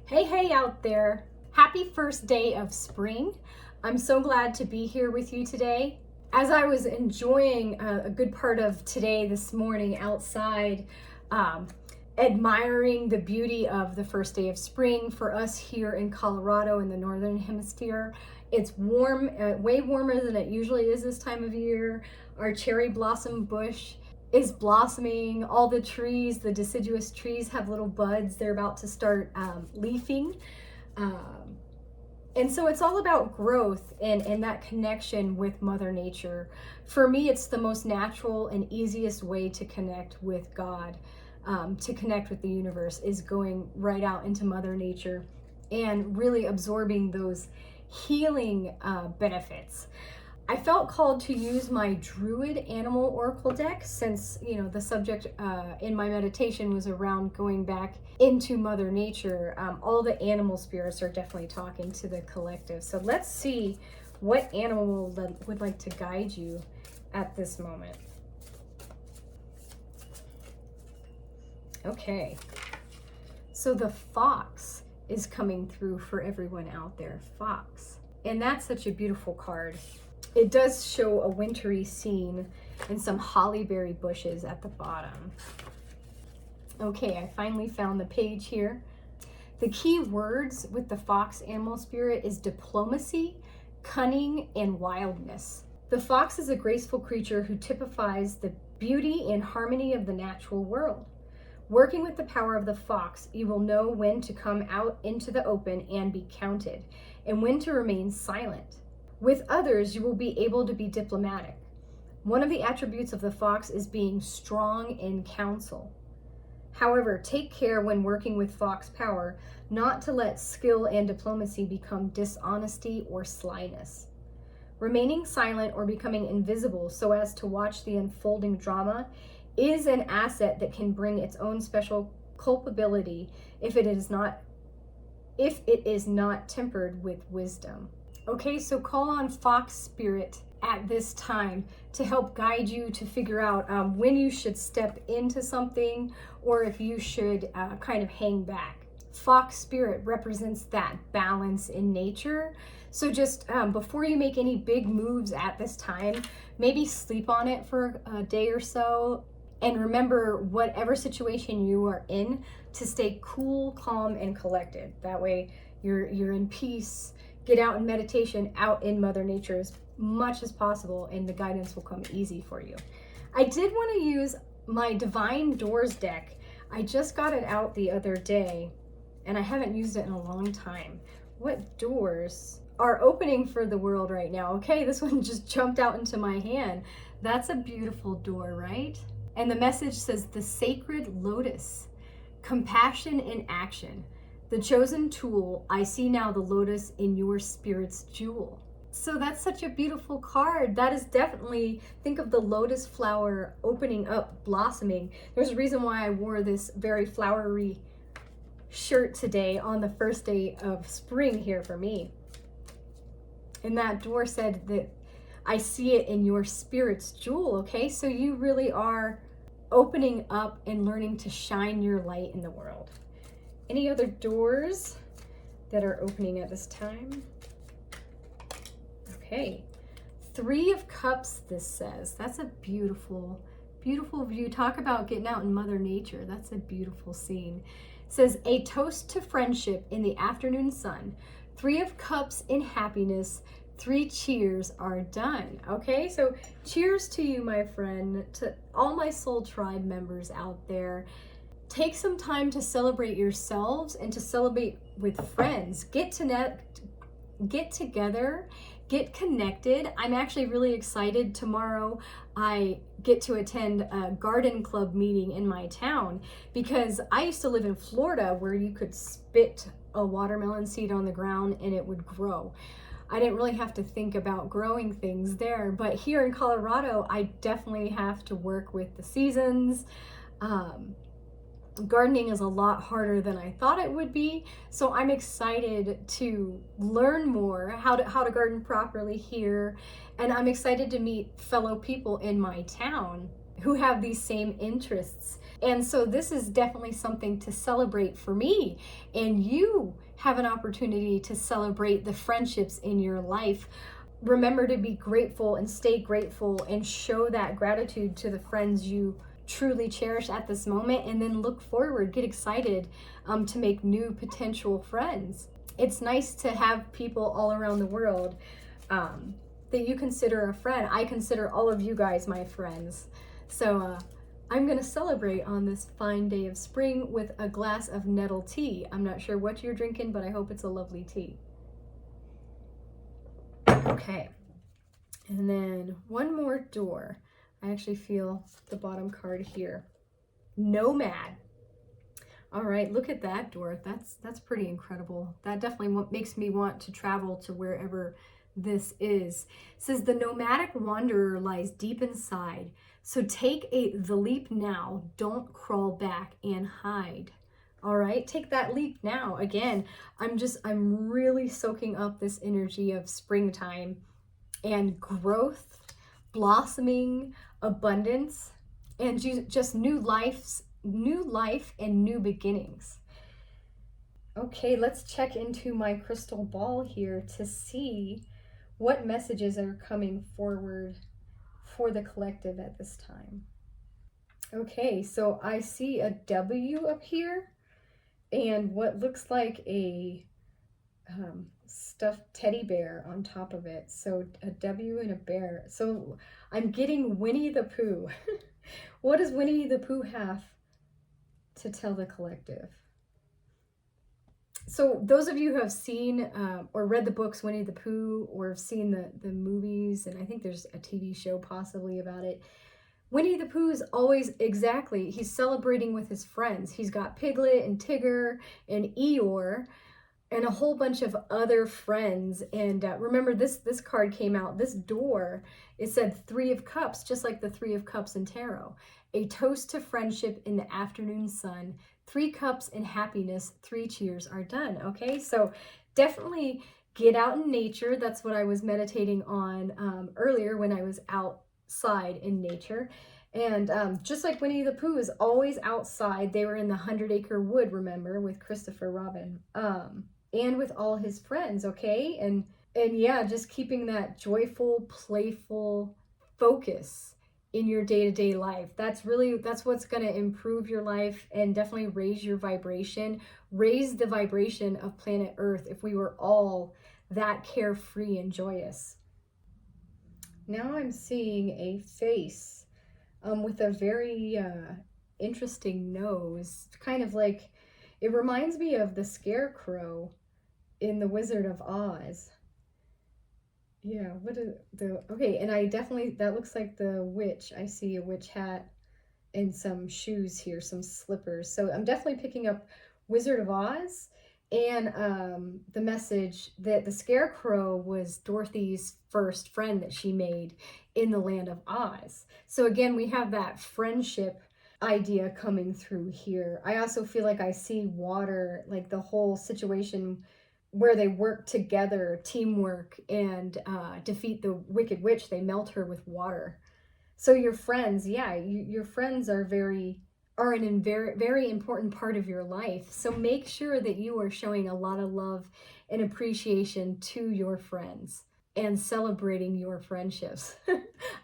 Hey out there. Happy first day of spring. I'm so glad to be here with you today. As I was enjoying a good part of today, this morning outside, admiring the beauty of the first day of spring for us here in Colorado in the Northern Hemisphere. It's warm, way warmer than it usually is this time of year. Our cherry blossom bush is blossoming. All the trees, the deciduous trees, have little buds. They're about to start leafing. And so it's all about growth and that connection with Mother Nature. For me, it's the most natural and easiest way to connect with God, to connect with the universe, is going right out into Mother Nature and really absorbing those healing benefits. I felt called to use my Druid Animal Oracle deck since, the subject in my meditation was around going back into Mother Nature. All the animal spirits are definitely talking to the collective. So let's see what animal would like to guide you at this moment. Okay, so the fox is coming through for everyone out there. Fox. And that's such a beautiful card. It does show a wintry scene and some hollyberry bushes at the bottom. Okay, I finally found the page here. The key words with the fox animal spirit is diplomacy, cunning, and wildness. The fox is a graceful creature who typifies the beauty and harmony of the natural world. Working with the power of the fox, you will know when to come out into the open and be counted, and when to remain silent. With others, you will be able to be diplomatic. One of the attributes of the fox is being strong in counsel. However, take care when working with fox power not to let skill and diplomacy become dishonesty or slyness. Remaining silent or becoming invisible so as to watch the unfolding drama is an asset that can bring its own special culpability if it is not tempered with wisdom. Okay, so call on fox spirit at this time to help guide you to figure out when you should step into something or if you should kind of hang back. Fox spirit represents that balance in nature. So just before you make any big moves at this time, maybe sleep on it for a day or so. And remember, whatever situation you are in, to stay cool, calm, and collected. That way you're in peace. Get out in meditation, out in Mother Nature as much as possible, and the guidance will come easy for you. I did want to use my Divine Doors deck. I just got it out the other day, and I haven't used it in a long time. What doors are opening for the world right now? Okay, this one just jumped out into my hand. That's a beautiful door, right? And the message says, the sacred lotus, compassion in action. The chosen tool, I see now the lotus in your spirit's jewel. So that's such a beautiful card. That is definitely, think of the lotus flower opening up, blossoming. There's a reason why I wore this very flowery shirt today on the first day of spring here for me. And that door said that I see it in your spirit's jewel, okay? So you really are opening up and learning to shine your light in the world. Any other doors that are opening at this time? Okay, 3 of Cups, this says. That's a beautiful, beautiful view. Talk about getting out in Mother Nature. That's a beautiful scene. It says, a toast to friendship in the afternoon sun. 3 of Cups in happiness. 3 cheers are done. Okay, so cheers to you, my friend, to all my soul tribe members out there. Take some time to celebrate yourselves and to celebrate with friends. Get together, get connected. I'm actually really excited. Tomorrow I get to attend a garden club meeting in my town because I used to live in Florida where you could spit a watermelon seed on the ground and it would grow. I didn't really have to think about growing things there, but here in Colorado, I definitely have to work with the seasons. Gardening is a lot harder than I thought it would be, so I'm excited to learn more how to garden properly here, and I'm excited to meet fellow people in my town who have these same interests. And so this is definitely something to celebrate for me. And you have an opportunity to celebrate the friendships in your life. Remember to be grateful and stay grateful and show that gratitude to the friends you truly cherish at this moment, and then look forward, get excited to make new potential friends. It's nice to have people all around the world that you consider a friend. I consider all of you guys my friends. So I'm gonna celebrate on this fine day of spring with a glass of nettle tea. I'm not sure what you're drinking, but I hope it's a lovely tea. Okay, and then one more door. I actually feel the bottom card here. Nomad. All right, look at that door. That's pretty incredible. That definitely makes me want to travel to wherever this is. It says the nomadic wanderer lies deep inside. So take the leap now. Don't crawl back and hide. All right, take that leap now. Again, I'm really soaking up this energy of springtime and growth, blossoming, abundance, and just new life and new beginnings. Okay, let's check into my crystal ball here to see what messages are coming forward for the collective at this time. Okay, so I see a W up here and what looks like a stuffed teddy bear on top of it. So a W and a bear. So I'm getting Winnie the Pooh. What does Winnie the Pooh have to tell the collective? So those of you who have seen or read the books Winnie the Pooh, or have seen the movies, and I think there's a TV show possibly about it, Winnie the Pooh is always, exactly, he's celebrating with his friends. He's got Piglet and Tigger and Eeyore and a whole bunch of other friends. And remember, this card came out, this door, it said Three of Cups, just like the Three of Cups in tarot. A toast to friendship in the afternoon sun. 3 cups and happiness, 3 cheers are done. Okay, so definitely get out in nature. That's what I was meditating on earlier when I was outside in nature. And just like Winnie the Pooh is always outside, they were in the 100-acre wood, remember, with Christopher Robin. And with all his friends, okay? And yeah, just keeping that joyful, playful focus in your day-to-day life. That's what's going to improve your life and definitely raise your vibration, raise the vibration of planet Earth if we were all that carefree and joyous. Now I'm seeing a face with a very interesting nose, kind of like, it reminds me of the Scarecrow in The Wizard of Oz. Yeah, what is okay, and I definitely, that looks like the witch. I see a witch hat and some shoes here, some slippers. So I'm definitely picking up Wizard of Oz and the message that the Scarecrow was Dorothy's first friend that she made in the land of Oz. So again, we have that friendship idea coming through here. I also feel like I see water, like the whole situation where they work together, teamwork, and defeat the Wicked Witch. They melt her with water. So your friends, yeah, your friends are an very, very important part of your life. So make sure that you are showing a lot of love and appreciation to your friends and celebrating your friendships.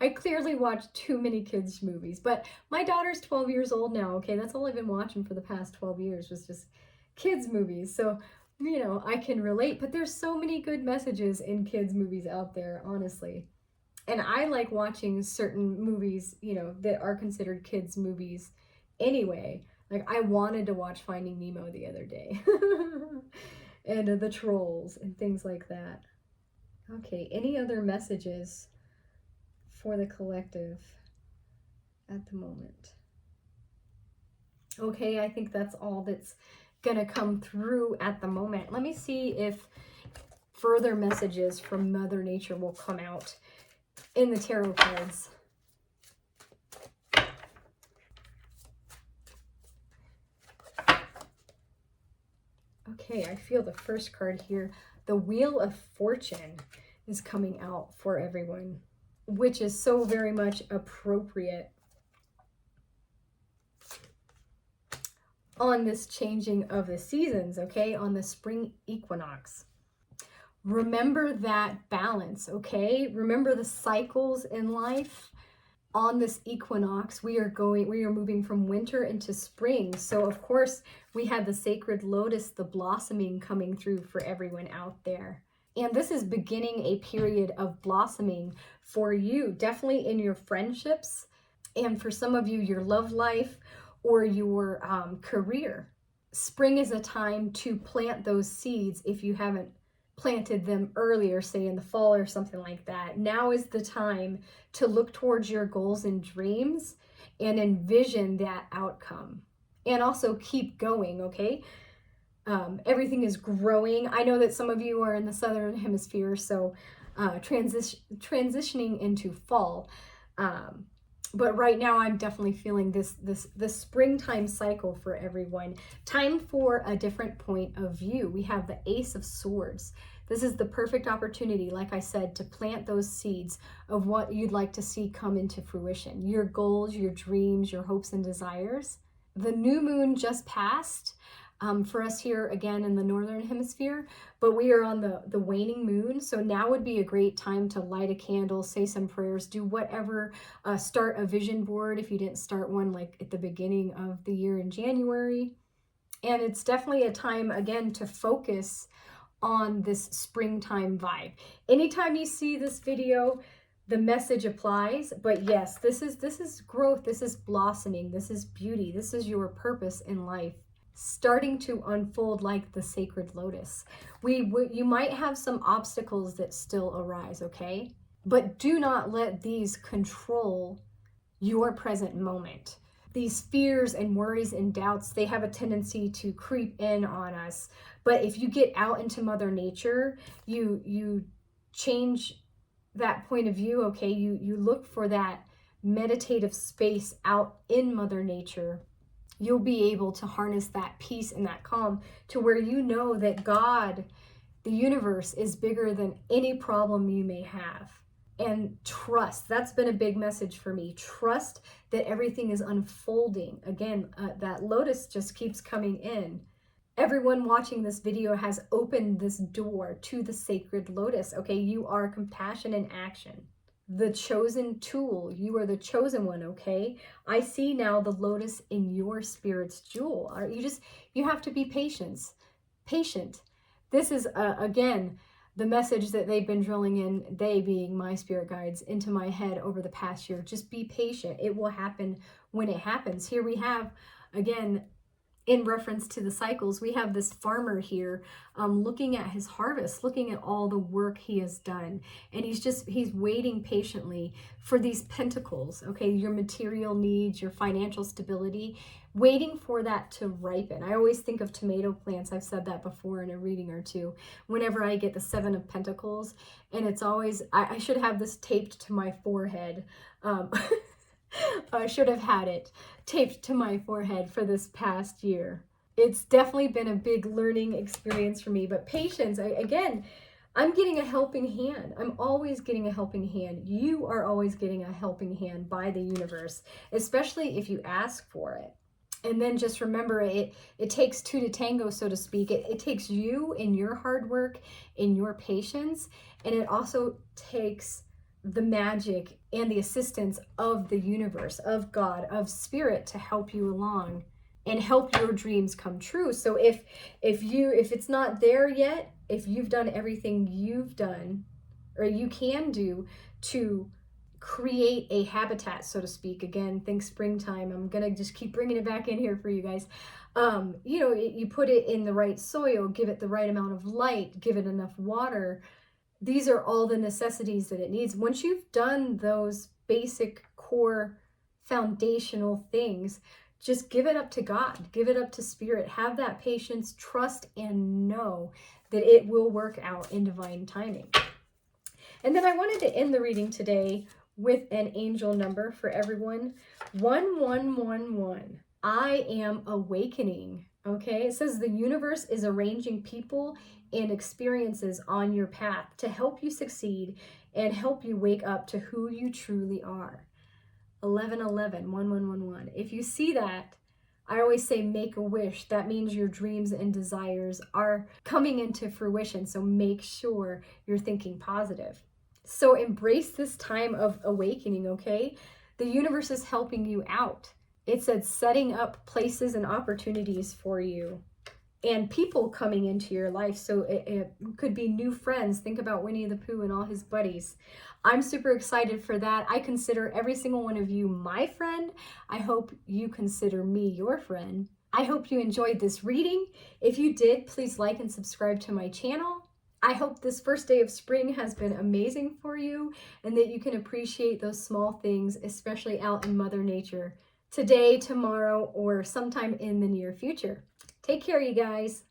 I clearly watch too many kids' movies, but my daughter's 12 years old now, okay? That's all I've been watching for the past 12 years was just kids' movies. So, you know, I can relate, but there's so many good messages in kids' movies out there, honestly. And I like watching certain movies, you know, that are considered kids' movies anyway. Like, I wanted to watch Finding Nemo the other day. And the Trolls and things like that. Okay, any other messages for the collective at the moment? Okay, I think that's all that's gonna come through at the moment. Let me see if further messages from Mother Nature will come out in the tarot cards. Okay, I feel the first card here. The Wheel of Fortune is coming out for everyone, which is so very much appropriate on this changing of the seasons, okay, on the spring equinox. Remember that balance, okay? Remember the cycles in life. On this equinox, we are moving from winter into spring. So of course, we had the sacred lotus, the blossoming coming through for everyone out there. And this is beginning a period of blossoming for you, definitely in your friendships, and for some of you, your love life or your career. Spring is a time to plant those seeds if you haven't planted them earlier, say in the fall or something like that. Now is the time to look towards your goals and dreams and envision that outcome. And also keep going, okay? Everything is growing. I know that some of you are in the southern hemisphere, so transitioning into fall. But right now I'm definitely feeling this springtime cycle for everyone. Time for a different point of view. We have the Ace of Swords. This is the perfect opportunity, like I said, to plant those seeds of what you'd like to see come into fruition. Your goals, your dreams, your hopes and desires. The new moon just passed for us here again in the northern hemisphere, but we are on the waning moon, so now would be a great time to light a candle, say some prayers, do whatever, start a vision board if you didn't start one like at the beginning of the year in January. And it's definitely a time again to focus on this springtime vibe. Anytime you see this video, the message applies. But yes, this is growth, this is blossoming, this is beauty, this is your purpose in life starting to unfold like the sacred lotus. You might have some obstacles that still arise, okay? But do not let these control your present moment. These fears and worries and doubts, they have a tendency to creep in on us. But if you get out into Mother Nature, you change that point of view, okay? You look for that meditative space out in Mother Nature. You'll be able to harness that peace and that calm to where you know that God, the universe, is bigger than any problem you may have. And trust, that's been a big message for me. Trust that everything is unfolding. Again, that lotus just keeps coming in. Everyone watching this video has opened this door to the sacred lotus. Okay, you are compassion in action. The chosen tool. You are the chosen one, okay? I see now the lotus in your spirit's jewel. You have to be patient. This is, again, the message that they've been drilling in, they being my spirit guides, into my head over the past year. Just be patient. It will happen when it happens. Here we have, again, in reference to the cycles, we have this farmer here looking at his harvest, looking at all the work he has done. And he's waiting patiently for these pentacles, okay? Your material needs, your financial stability, waiting for that to ripen. I always think of tomato plants. I've said that before in a reading or two. Whenever I get the Seven of Pentacles, and it's always, I should have this taped to my forehead. I should have had it taped to my forehead for this past year. It's definitely been a big learning experience for me, but patience, again, I'm getting a helping hand. I'm always getting a helping hand. You are always getting a helping hand by the universe, especially if you ask for it. And then just remember, it takes two to tango, so to speak. It takes you in your hard work, in your patience, and it also takes the magic and the assistance of the universe, of God, of spirit to help you along and help your dreams come true. So if it's not there yet, if you've done everything you've done or you can do to create a habitat, so to speak, again, think springtime, I'm gonna just keep bringing it back in here for you guys. You put it in the right soil, give it the right amount of light, give it enough water. These are all the necessities that it needs. Once you've done those basic core foundational things, just give it up to God, give it up to spirit, have that patience, trust, and know that it will work out in divine timing. And then I wanted to end the reading today with an angel number for everyone, 1111. I am awakening. Okay, it says the universe is arranging people and experiences on your path to help you succeed and help you wake up to who you truly are. 1111, 1111. If you see that, I always say make a wish. That means your dreams and desires are coming into fruition. So make sure you're thinking positive. So embrace this time of awakening, okay? The universe is helping you out. It said setting up places and opportunities for you and people coming into your life. So it could be new friends. Think about Winnie the Pooh and all his buddies. I'm super excited for that. I consider every single one of you my friend. I hope you consider me your friend. I hope you enjoyed this reading. If you did, please like and subscribe to my channel. I hope this first day of spring has been amazing for you and that you can appreciate those small things, especially out in Mother Nature, today, tomorrow, or sometime in the near future. Take care, you guys.